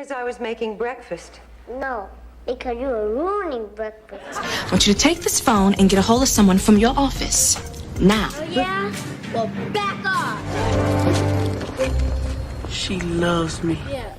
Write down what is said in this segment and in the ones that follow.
Because I was making breakfast. No, because you were ruining breakfast. I want you to take this phone and get a hold of someone from your office. Now. Oh, yeah? Well, back off. She loves me. Yeah.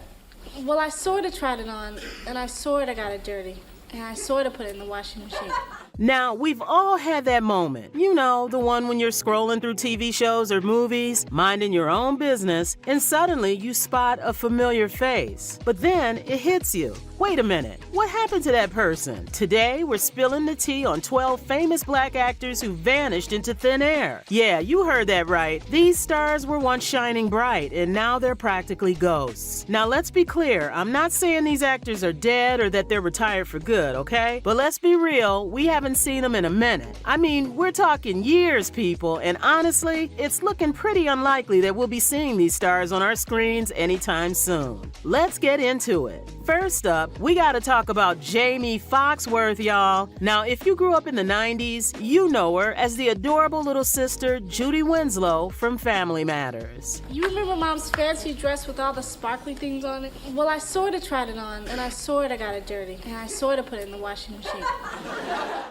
Well, I sort of tried it on, and I sort of got it dirty. And I sort of put it in the washing machine. Now, we've all had that moment. You know, the one when you're scrolling through TV shows or movies, minding your own business, and suddenly you spot a familiar face. But then it hits you. Wait a minute, what happened to that person? Today, we're spilling the tea on 12 famous black actors who vanished into thin air. Yeah, you heard that right. These stars were once shining bright, and now they're practically ghosts. Now, let's be clear. I'm not saying these actors are dead or that they're retired for good, okay? But let's be real, we haven't seen them in a minute. I mean, we're talking years, people, and honestly, it's looking pretty unlikely that we'll be seeing these stars on our screens anytime soon. Let's get into it. First up, we gotta talk about Jamie Foxworth, y'all. Now, if you grew up in the 90s, you know her as the adorable little sister Judy Winslow from Family Matters. You remember Mom's fancy dress with all the sparkly things on it? Well, I sort of tried it on, and I sort of got it dirty. And I sort of put it in the washing machine.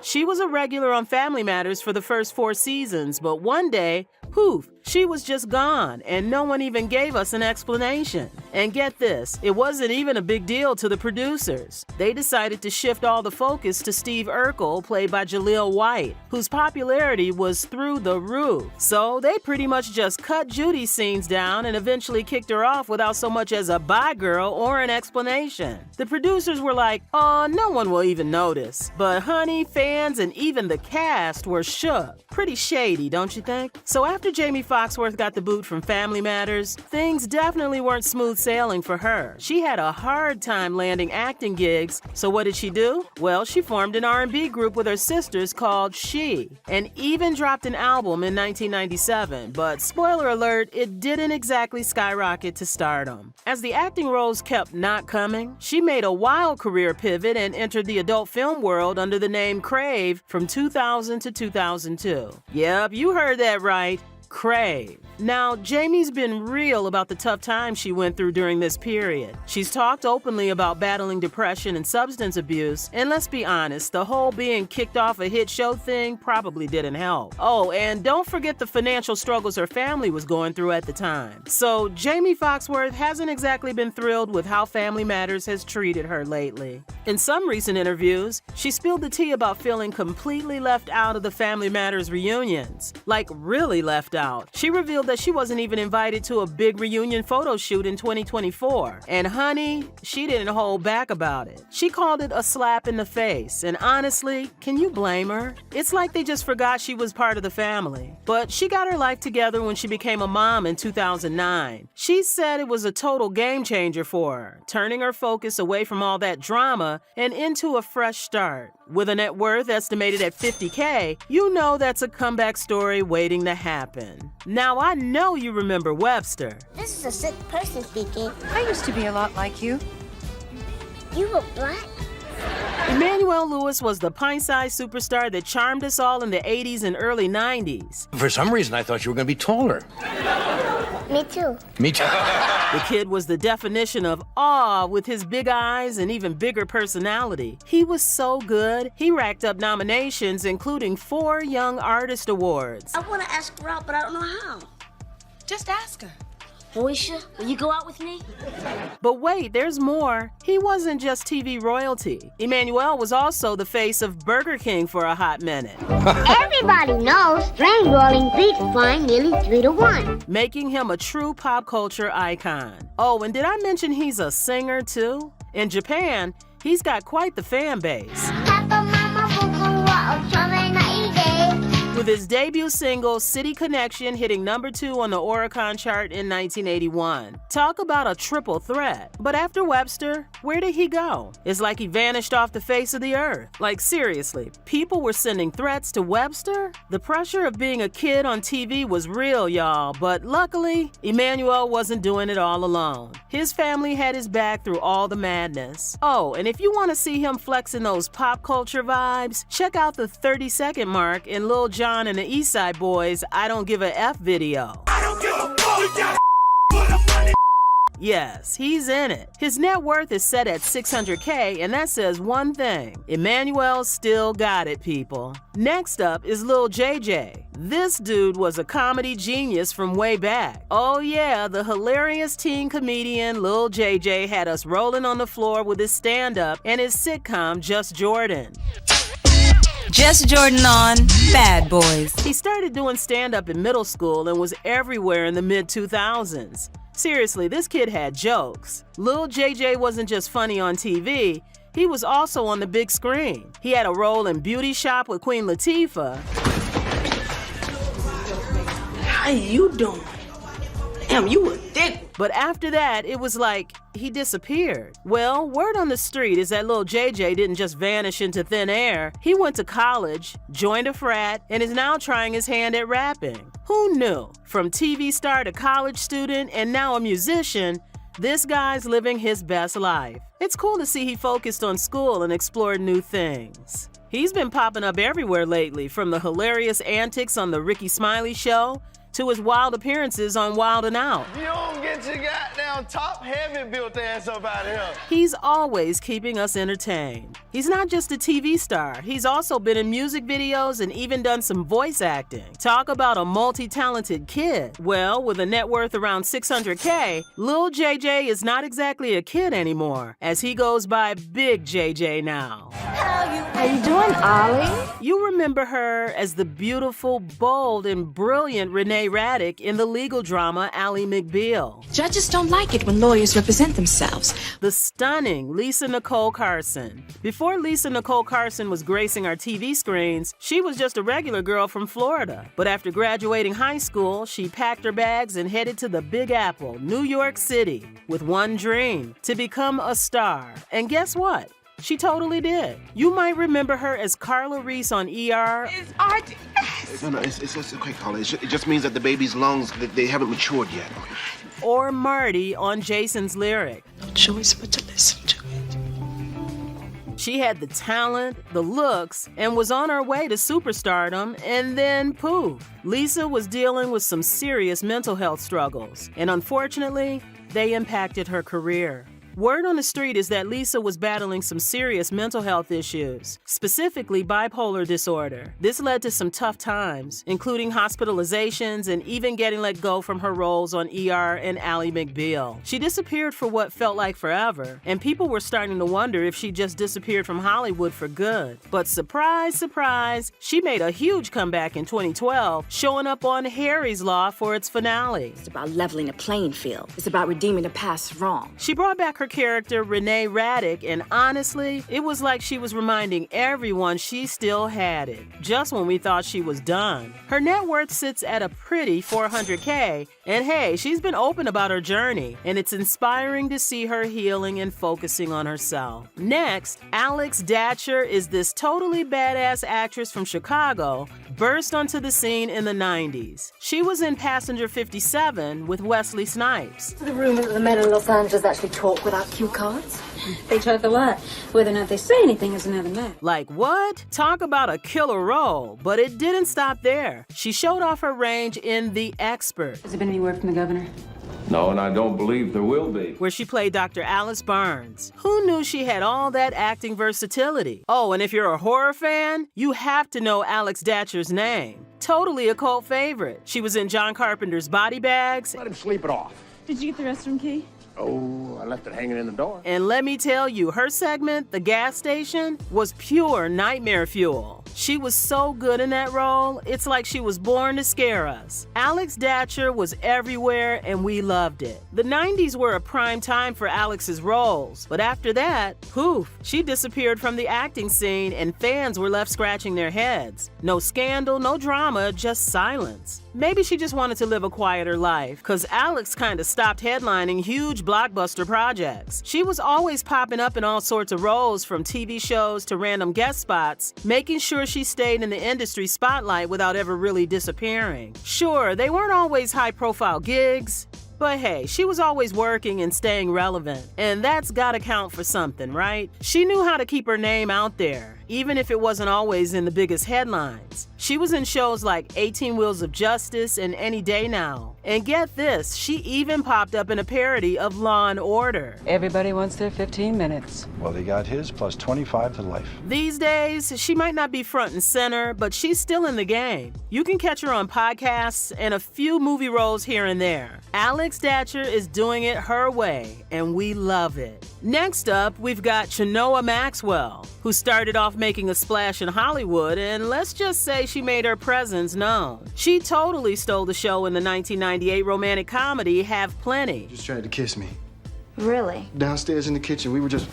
She was a regular on Family Matters for the first 4 seasons, but one day, poof, she was just gone, and no one even gave us an explanation. And get this, it wasn't even a big deal to the producers. They decided to shift all the focus to Steve Urkel, played by Jaleel White, whose popularity was through the roof. So they pretty much just cut Judy's scenes down and eventually kicked her off without so much as a bye girl or an explanation. The producers were like, oh, no one will even notice. But honey, fans and even the cast were shook. Pretty shady, don't you think? So after Jamie Foxworth got the boot from Family Matters, things definitely weren't smooth sailing for her. She had a hard time landing acting gigs, so what did she do? Well, she formed an R&B group with her sisters called She, and even dropped an album in 1997, but spoiler alert, it didn't exactly skyrocket to stardom. As the acting roles kept not coming, she made a wild career pivot and entered the adult film world under the name Crave from 2000 to 2002. Yep, you heard that right. Crave. Now, Jamie's been real about the tough times she went through during this period. She's talked openly about battling depression and substance abuse, and let's be honest, the whole being kicked off a hit show thing probably didn't help. Oh, and don't forget the financial struggles her family was going through at the time. So, Jamie Foxworth hasn't exactly been thrilled with how Family Matters has treated her lately. In some recent interviews, she spilled the tea about feeling completely left out of the Family Matters reunions. Like, really left out. She revealed that she wasn't even invited to a big reunion photo shoot in 2024. And honey, she didn't hold back about it. She called it a slap in the face. And honestly, can you blame her? It's like they just forgot she was part of the family. But she got her life together when she became a mom in 2009. She said it was a total game changer for her, turning her focus away from all that drama and into a fresh start. With a net worth estimated at $50K, you know that's a comeback story waiting to happen. Now, I know you remember Webster. This is a sick person speaking. I used to be a lot like you. You were black? Emmanuel Lewis was the pint-sized superstar that charmed us all in the 80s and early 90s. For some reason, I thought you were going to be taller. Me too. Me too. The kid was the definition of awe with his big eyes and even bigger personality. He was so good, he racked up nominations, including 4 Young Artist Awards. I want to ask her out, but I don't know how. Just ask her. Moesha, will you go out with me? But wait, there's more. He wasn't just TV royalty. Emmanuel was also the face of Burger King for a hot minute. Everybody knows train rolling beats flying nearly 3-1. Making him a true pop culture icon. Oh, and did I mention he's a singer too? In Japan, he's got quite the fan base. With his debut single, City Connection, hitting #2 on the Oricon chart in 1981. Talk about a triple threat. But after Webster, where did he go? It's like he vanished off the face of the earth. Like seriously, people were sending threats to Webster? The pressure of being a kid on TV was real, y'all, but luckily, Emmanuel wasn't doing it all alone. His family had his back through all the madness. Oh, and if you want to see him flexing those pop culture vibes, check out the 30-second mark in Lil Jon and the East Side Boys' I Don't Give a F video. I don't give a fuck. Yes, he's in it. His net worth is set at $600K, and that says one thing. Emmanuel still got it, people. Next up is Lil JJ. This dude was a comedy genius from way back. Oh yeah, the hilarious teen comedian Lil JJ had us rolling on the floor with his stand-up and his sitcom Just Jordan. Just Jordan on Bad Boys. He started doing stand-up in middle school and was everywhere in the mid-2000s. Seriously, this kid had jokes. Lil JJ wasn't just funny on TV, he was also on the big screen. He had a role in Beauty Shop with Queen Latifah. How you doing? Damn, you a dick. But after that, it was like he disappeared. Well, word on the street is that Lil JJ didn't just vanish into thin air. He went to college, joined a frat, and is now trying his hand at rapping. Who knew? From TV star to college student and now a musician, this guy's living his best life. It's cool to see he focused on school and explored new things. He's been popping up everywhere lately, from the hilarious antics on The Ricky Smiley Show to his wild appearances on Wild 'N Out. You don't get your goddamn top heavy built ass up out here. He's always keeping us entertained. He's not just a TV star, he's also been in music videos and even done some voice acting. Talk about a multi-talented kid. Well, with a net worth around $600K, Lil JJ is not exactly a kid anymore, as he goes by Big JJ now. How you doing, Ollie? You remember her as the beautiful, bold, and brilliant Renee Raddick in the legal drama Ally McBeal. Judges don't like it when lawyers represent themselves. The stunning Lisa Nicole Carson. Before Lisa Nicole Carson was gracing our TV screens, she was just a regular girl from Florida. But after graduating high school, she packed her bags and headed to the Big Apple, New York City, with one dream: to become a star. And guess what? She totally did. You might remember her as Carla Reese on ER. It's art. No, it's okay, Carla. It just means that the baby's lungs, they haven't matured yet. Or Marty on Jason's Lyric. No choice but to listen to it. She had the talent, the looks, and was on her way to superstardom, and then poof. Lisa was dealing with some serious mental health struggles, and unfortunately, they impacted her career. Word on the street is that Lisa was battling some serious mental health issues, specifically bipolar disorder. This led to some tough times, including hospitalizations and even getting let go from her roles on ER and Ally McBeal. She disappeared for what felt like forever, and people were starting to wonder if she just disappeared from Hollywood for good. But surprise, surprise, she made a huge comeback in 2012, showing up on Harry's Law for its finale. It's about leveling a playing field. It's about redeeming the past wrong. She brought back her character Renee Raddick, and honestly, it was like she was reminding everyone she still had it, just when we thought she was done. Her net worth sits at a pretty $400K, and hey, she's been open about her journey, and it's inspiring to see her healing and focusing on herself. Next, Alex Datcher is this totally badass actress from Chicago, burst onto the scene in the 90s. She was in Passenger 57 with Wesley Snipes. The rumor that the men in Los Angeles actually talk without cue cards? They talk a lot. Whether or not they say anything is another matter. Like what? Talk about a killer role. But it didn't stop there. She showed off her range in The Expert. Has there been any word from the governor? No, and I don't believe there will be. Where she played Dr. Alice Barnes. Who knew she had all that acting versatility? Oh, and if you're a horror fan, you have to know Alex Datcher's name. Totally a cult favorite. She was in John Carpenter's Body Bags. Let him sleep it off. Did you get the restroom key? Oh, I left it hanging in the door. And let me tell you, her segment, The Gas Station, was pure nightmare fuel. She was so good in that role, it's like she was born to scare us. Alex Datcher was everywhere, and we loved it. The 90s were a prime time for Alex's roles, but after that, poof, she disappeared from the acting scene, and fans were left scratching their heads. No scandal, no drama, just silence. Maybe she just wanted to live a quieter life, because Alex kind of stopped headlining huge blockbuster projects. She was always popping up in all sorts of roles, from TV shows to random guest spots, making sure she stayed in the industry spotlight without ever really disappearing. Sure, they weren't always high-profile gigs, but hey, she was always working and staying relevant, and that's gotta count for something, right? She knew how to keep her name out there, even if it wasn't always in the biggest headlines. She was in shows like 18 Wheels of Justice and Any Day Now. And get this, she even popped up in a parody of Law and Order. Everybody wants their 15 minutes. Well, he got his plus 25 to life. These days, she might not be front and center, but she's still in the game. You can catch her on podcasts and a few movie roles here and there. Alex Datcher is doing it her way, and we love it. Next up, we've got Chenoa Maxwell, who started off making a splash in Hollywood, and let's just say she made her presence known. She totally stole the show in the 1998 romantic comedy Have Plenty. Just tried to kiss me. Really? Downstairs in the kitchen, we were just...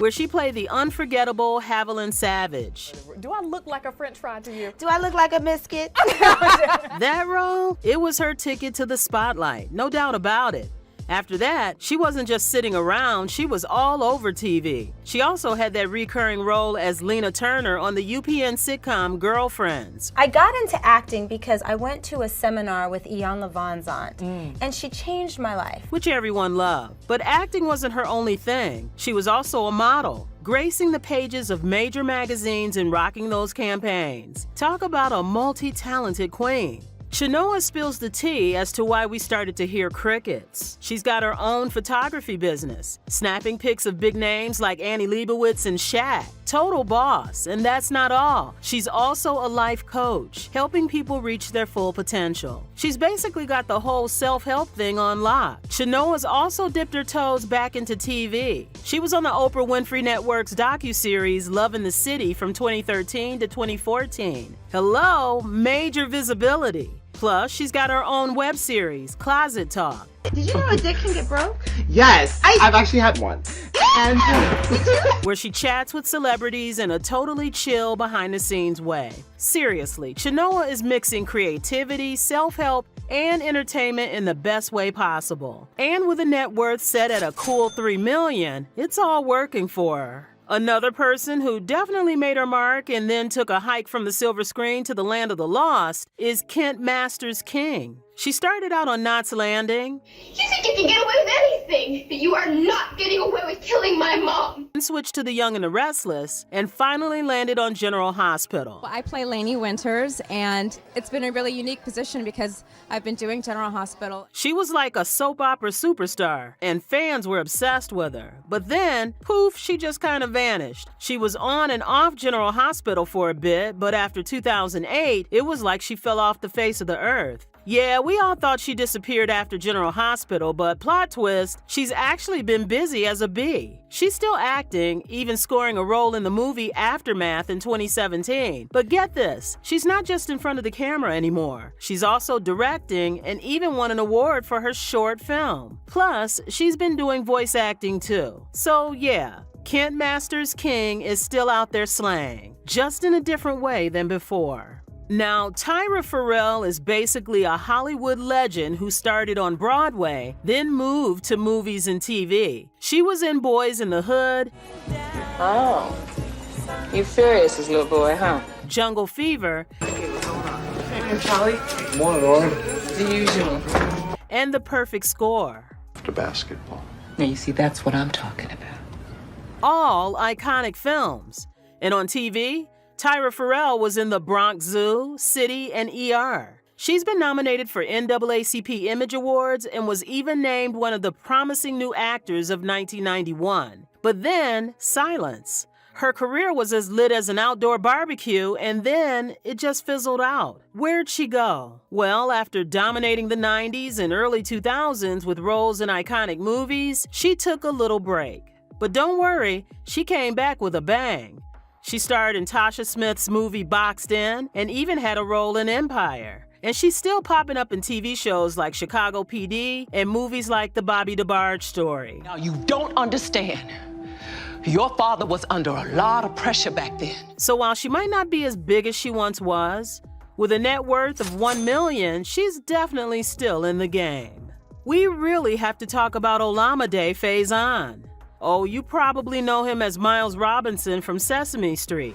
where she played the unforgettable Haviland Savage. Do I look like a French fry to you? Do I look like a biscuit? That role, it was her ticket to the spotlight, no doubt about it. After that, she wasn't just sitting around, she was all over TV. She also had that recurring role as Lena Turner on the UPN sitcom Girlfriends. I got into acting because I went to a seminar with Ian Levon's aunt, and she changed my life. Which everyone loved. But acting wasn't her only thing. She was also a model, gracing the pages of major magazines and rocking those campaigns. Talk about a multi-talented queen. Chenoa spills the tea as to why we started to hear crickets. She's got her own photography business, snapping pics of big names like Annie Leibovitz and Shaq. Total boss, and that's not all. She's also a life coach, helping people reach their full potential. She's basically got the whole self-help thing on lock. Chenoa's also dipped her toes back into TV. She was on the Oprah Winfrey Network's docuseries Love in the City from 2013 to 2014. Hello, major visibility. Plus, she's got her own web series, Closet Talk. Did you know a dick can get broke? Yes, I've actually had one. And where she chats with celebrities in a totally chill, behind-the-scenes way. Seriously, Chenoa is mixing creativity, self-help, and entertainment in the best way possible. And with a net worth set at a cool $3 million, it's all working for her. Another person who definitely made her mark and then took a hike from the silver screen to the land of the lost is Kent Masters King. She started out on Knots Landing. You think you can get away with anything, but you are not getting away with killing my mom. Switched to The Young and the Restless and finally landed on General Hospital. I play Lainey Winters, and it's been a really unique position because I've been doing General Hospital. She was like a soap opera superstar, and fans were obsessed with her. But then, poof, she just kind of vanished. She was on and off General Hospital for a bit, but after 2008, it was like she fell off the face of the earth. Yeah, we all thought she disappeared after General Hospital, but plot twist, she's actually been busy as a bee. She's still acting, even scoring a role in the movie Aftermath in 2017. But get this, she's not just in front of the camera anymore. She's also directing and even won an award for her short film. Plus, she's been doing voice acting too. So yeah, Kent Masters King is still out there slaying, just in a different way than before. Now, Tyra Farrell is basically a Hollywood legend who started on Broadway, then moved to movies and TV. She was in Boys in the Hood. Oh, you furious, this little boy, huh? Jungle Fever. Hey, Charlie. Morning, Laura. The usual. And The Perfect Score. After basketball. Now, you see, that's what I'm talking about. All iconic films. And on TV, Tyra Farrell was in The Bronx Zoo, City, and ER. She's been nominated for NAACP Image Awards and was even named one of the promising new actors of 1991. But then, silence. Her career was as lit as an outdoor barbecue, and then it just fizzled out. Where'd she go? Well, after dominating the 90s and early 2000s with roles in iconic movies, she took a little break. But don't worry, she came back with a bang. She starred in Tasha Smith's movie Boxed In and even had a role in Empire. And she's still popping up in TV shows like Chicago PD and movies like The Bobby DeBarge Story. Now, you don't understand. Your father was under a lot of pressure back then. So while she might not be as big as she once was, with a net worth of $1 million, she's definitely still in the game. We really have to talk about Olamide Faison. Oh, you probably know him as Miles Robinson from Sesame Street.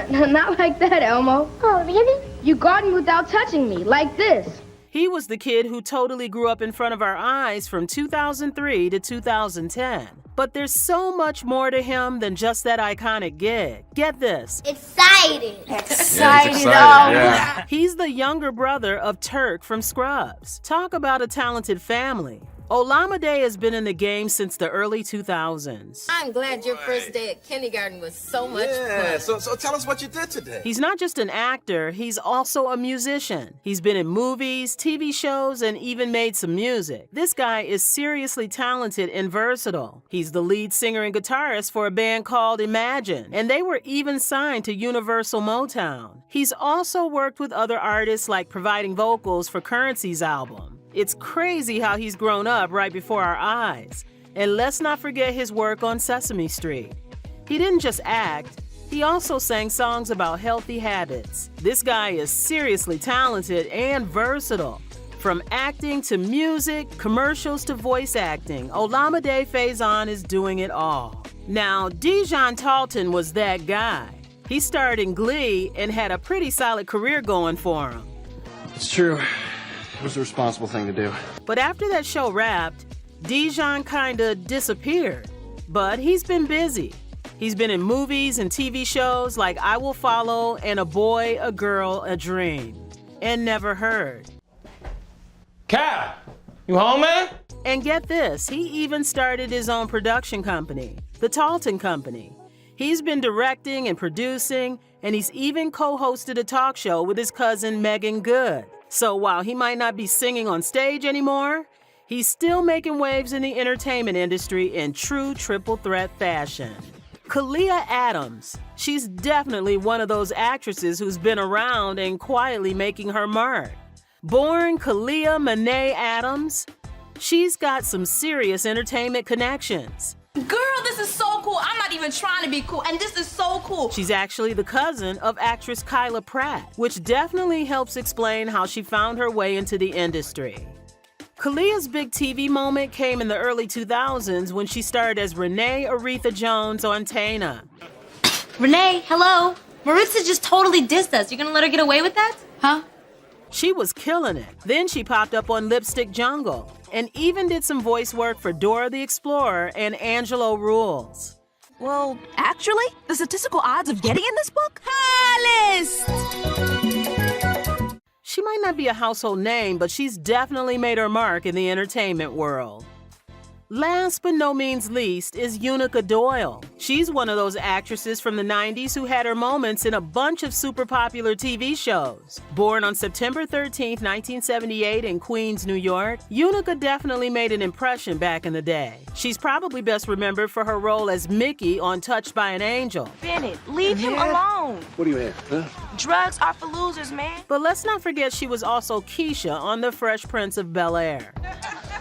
Not like that, Elmo. Oh, really? You got me without touching me, like this. He was the kid who totally grew up in front of our eyes from 2003 to 2010. But there's so much more to him than just that iconic gig. Get this. Excited. Yeah. He's the younger brother of Turk from Scrubs. Talk about a talented family. Olamide has been in the game since the early 2000s. I'm glad your first day at kindergarten was so much fun. So tell us what you did today. He's not just an actor, he's also a musician. He's been in movies, TV shows, and even made some music. This guy is seriously talented and versatile. He's the lead singer and guitarist for a band called Imagine, and they were even signed to Universal Motown. He's also worked with other artists, like providing vocals for Currency's album. It's crazy how he's grown up right before our eyes. And let's not forget his work on Sesame Street. He didn't just act, he also sang songs about healthy habits. This guy is seriously talented and versatile. From acting to music, commercials to voice acting, Olamide Faison is doing it all. Now, Dijon Talton was that guy. He starred in Glee and had a pretty solid career going for him. It's true. It was the responsible thing to do. But after that show wrapped, Dijon kinda disappeared. But he's been busy. He's been in movies and TV shows like I Will Follow and A Boy, a Girl, a Dream. And Never Heard. Cal, you home, man? And get this, he even started his own production company, the Talton Company. He's been directing and producing, and he's even co-hosted a talk show with his cousin Megan Good. So while he might not be singing on stage anymore, he's still making waves in the entertainment industry in true triple threat fashion. Kalia Adams. She's definitely one of those actresses who's been around and quietly making her mark. Born Kalia Monet Adams, she's got some serious entertainment connections. Girl, this is so cool. I'm not even trying to be cool, and this is so cool. She's actually the cousin of actress Kyla Pratt, which definitely helps explain how she found her way into the industry. Kalia's big TV moment came in the early 2000s when she starred as Renee Aretha Jones on Tana. Renee, hello. Maritza just totally dissed us. You gonna let her get away with that? Huh? She was killing it. Then she popped up on Lipstick Jungle and even did some voice work for Dora the Explorer and Angelo Rules. Well, actually, the statistical odds of getting in this book? Highest! She might not be a household name, but she's definitely made her mark in the entertainment world. Last but no means least is Unica Doyle. She's one of those actresses from the 90s who had her moments in a bunch of super popular TV shows. Born on September 13, 1978 in Queens, New York, Unica definitely made an impression back in the day. She's probably best remembered for her role as Mickey on Touched by an Angel. Bennett, leave him alone. What do you have, huh? Drugs are for losers, man. But let's not forget she was also Keisha on The Fresh Prince of Bel-Air.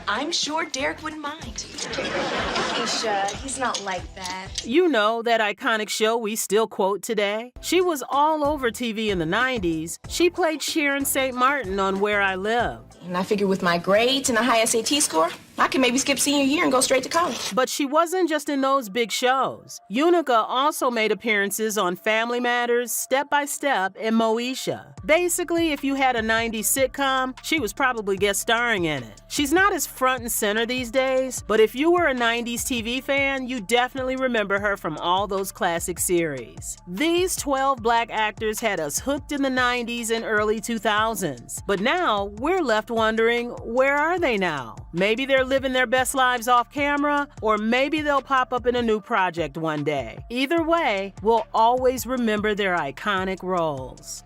I'm sure Derek wouldn't mind. Keisha, he's not like that. You know, that iconic show we still quote today? She was all over TV in the 90s. She played Sharon St. Martin on Where I Live. And I figure with my grades and a high SAT score, I can maybe skip senior year and go straight to college. But she wasn't just in those big shows. Unica also made appearances on Family Matters, Step by Step, and Moesha. Basically, if you had a 90s sitcom, she was probably guest starring in it. She's not as front and center these days, but if you were a 90s TV fan, you definitely remember her from all those classic series. These 12 black actors had us hooked in the 90s and early 2000s. But now, we're left wondering, where are they now? Maybe they're living their best lives off camera, or maybe they'll pop up in a new project one day. Either way, we'll always remember their iconic roles.